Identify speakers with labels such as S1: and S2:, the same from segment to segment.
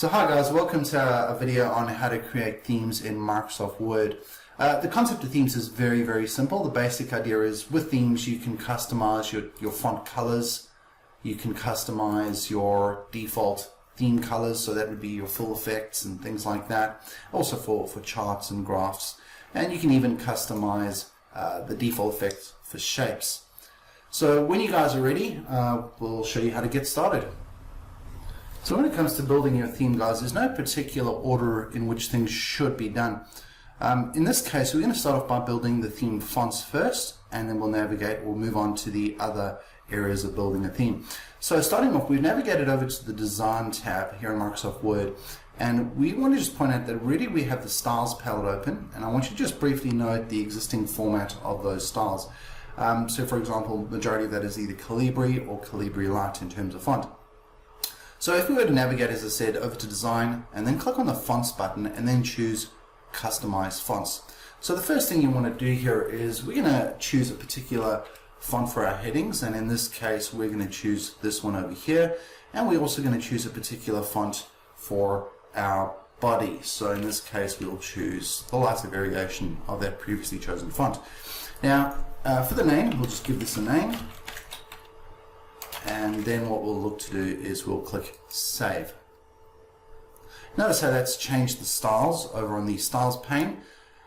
S1: So hi guys, welcome to a video on how to create themes in Microsoft Word. The concept of themes is very simple. The basic idea is with themes you can customize your font colors, you can customize your default theme colors, so that would be your full effects and things like that, also for charts and graphs, and you can even customize the default effects for shapes. So when you guys are ready, we'll show you how to get started. So when it comes to building your theme, guys, there's no particular order in which things should be done. In this case, we're going to start off by building the theme fonts first, and then we'll move on to the other areas of building a theme. So starting off, we've navigated over to the Design tab here in Microsoft Word, and we want to just point out that really we have the Styles palette open, and I want you to just briefly note the existing format of those styles. So for example, the majority of that is either Calibri or Calibri Light in terms of font. So if we were to navigate, as I said, over to Design and then click on the Fonts button and then choose Customize Fonts. So the first thing you want to do here is we're going to choose a particular font for our headings, and in this case we're going to choose this one over here, and we're also going to choose a particular font for our body. So in this case we'll choose the lighter variation of that previously chosen font. Now for the name, we'll just give this a name. And then what we'll look to do is we'll click Save. Notice how that's changed the styles over on the Styles pane,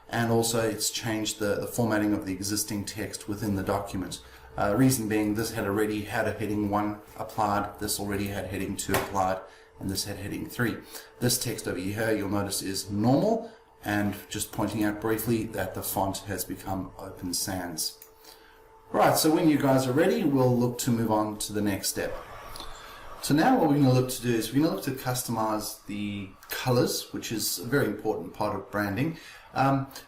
S1: and also it's changed the formatting of the existing text within the document. Reason being, this had already had a heading 1 applied, this already had heading 2 applied, and this had heading 3. This text over here, you'll notice, is normal, and just pointing out briefly that the font has become Open Sans. Right, so when you guys are ready, we'll look to move on to the next step. So now what we're going to look to do is we're going to look to customize the colors, which is a very important part of branding.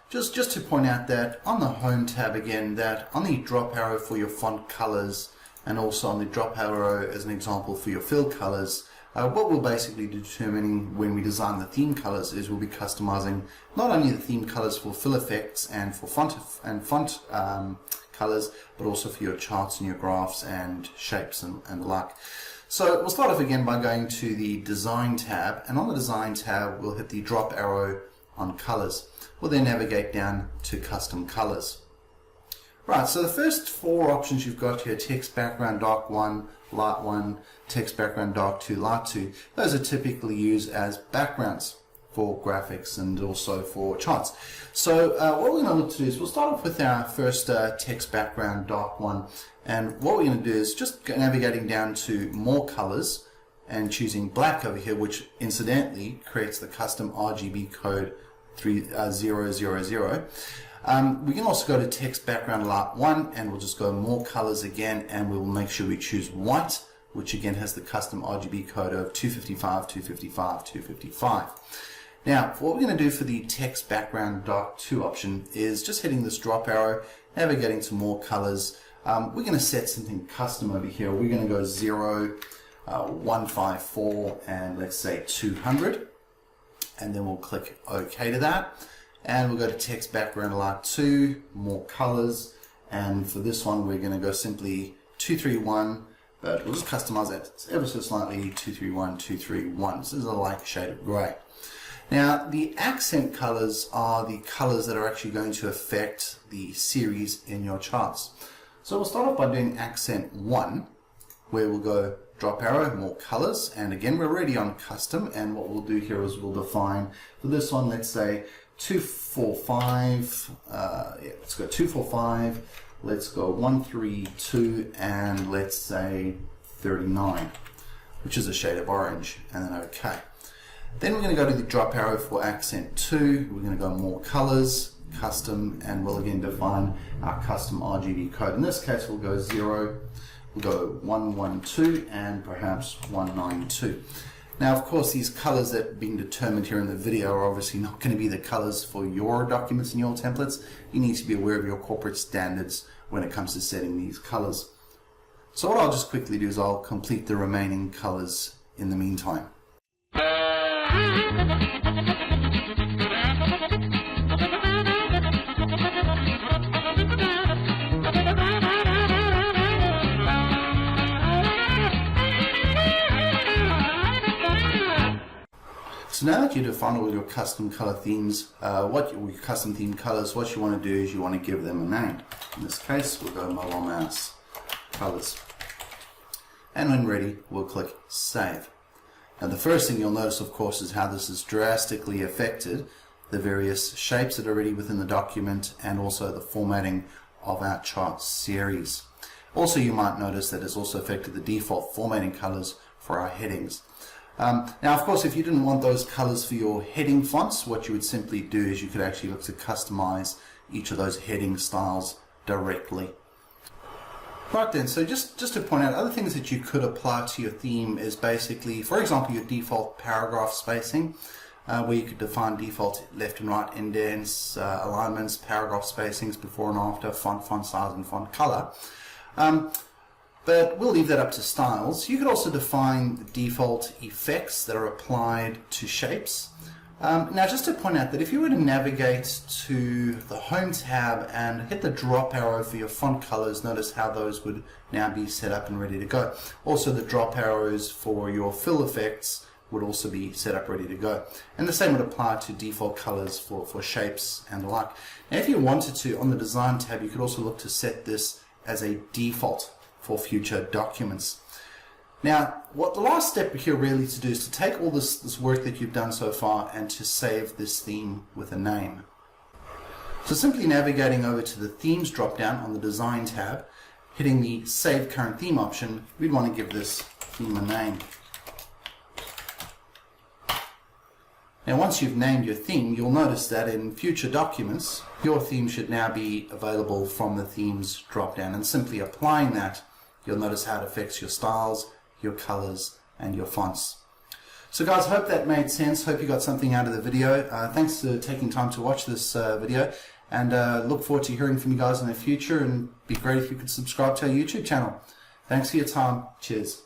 S1: Just to point out that on the Home tab again, that on the drop arrow for your font colors, and also on the drop arrow as an example for your fill colors, what we'll basically be determining when we design the theme colors is we'll be customizing not only the theme colors for fill effects and for font colors, but also for your charts and your graphs and shapes and the like. So we'll start off again by going to the Design tab, and on the Design tab we'll hit the drop arrow on colors. We'll then navigate down to Custom Colors. Right, so the first 4 options you've got here, text background dark 1, light 1, text background dark 2, light 2, those are typically used as backgrounds for graphics and also for charts. So what we're going to look to do is we'll start off with our first text background dark 1, and what we're going to do is just navigating down to More Colors and choosing black over here, which incidentally creates the custom RGB code 3000. We can also go to text background light 1, and we'll just go More Colors again, and we will make sure we choose white, which again has the custom RGB code of 255, 255, 255. Now, what we're going to do for the text background dark 2 option is just hitting this drop arrow, navigating to More Colors. We're going to set something custom over here. We're going to go 0, 154, and let's say 200. And then we'll click OK to that. And we'll go to text background light 2, More Colors. And for this one, we're going to go simply 231. But we'll just customize that ever so slightly, 231, 231. This is a light shade of gray. Now, the accent colors are the colors that are actually going to affect the series in your charts. So we'll start off by doing accent 1, where we'll go drop arrow, More Colors, and again we're already on custom, and what we'll do here is we'll define, for this one, let's say 245, let's go 245, let's go 132, and let's say 39, which is a shade of orange, and then OK. Then we're going to go to the drop arrow for accent 2, we're going to go More Colors, Custom, and we'll again define our custom RGB code. In this case we'll go 0, we'll go 112, and perhaps 192. Now of course these colors that are being determined here in the video are obviously not going to be the colors for your documents and your templates. You need to be aware of your corporate standards when it comes to setting these colors. So what I'll just quickly do is I'll complete the remaining colors in the meantime. So now that you define all your custom color themes, your custom theme colors, what you want to do is you want to give them a name. In this case, we'll go mobile mouse colors. And when ready, we'll click Save. Now the first thing you'll notice, of course, is how this has drastically affected the various shapes that are already within the document and also the formatting of our chart series. Also, you might notice that it's also affected the default formatting colors for our headings. Now, of course, if you didn't want those colors for your heading fonts, what you would simply do is you could actually look to customize each of those heading styles directly. Right then, so just to point out, other things that you could apply to your theme is basically, for example, your default paragraph spacing, where you could define default left and right indents, alignments, paragraph spacings, before and after, font size, and font color. But we'll leave that up to styles. You could also define the default effects that are applied to shapes. Now, just to point out that if you were to navigate to the Home tab and hit the drop arrow for your font colors, notice how those would now be set up and ready to go. Also, the drop arrows for your fill effects would also be set up ready to go. And the same would apply to default colors for shapes and the like. Now, if you wanted to, on the Design tab, you could also look to set this as a default for future documents. Now, what the last step here really to do is to take all this work that you've done so far and to save this theme with a name. So simply navigating over to the Themes drop-down on the Design tab, hitting the Save Current Theme option, we'd want to give this theme a name. Now, once you've named your theme, you'll notice that in future documents, your theme should now be available from the Themes drop-down, and simply applying that, you'll notice how it affects your styles, your colors, and your fonts. So guys, hope that made sense. Hope you got something out of the video. Thanks for taking time to watch this video, and look forward to hearing from you guys in the future, and it'd be great if you could subscribe to our YouTube channel. Thanks for your time. Cheers.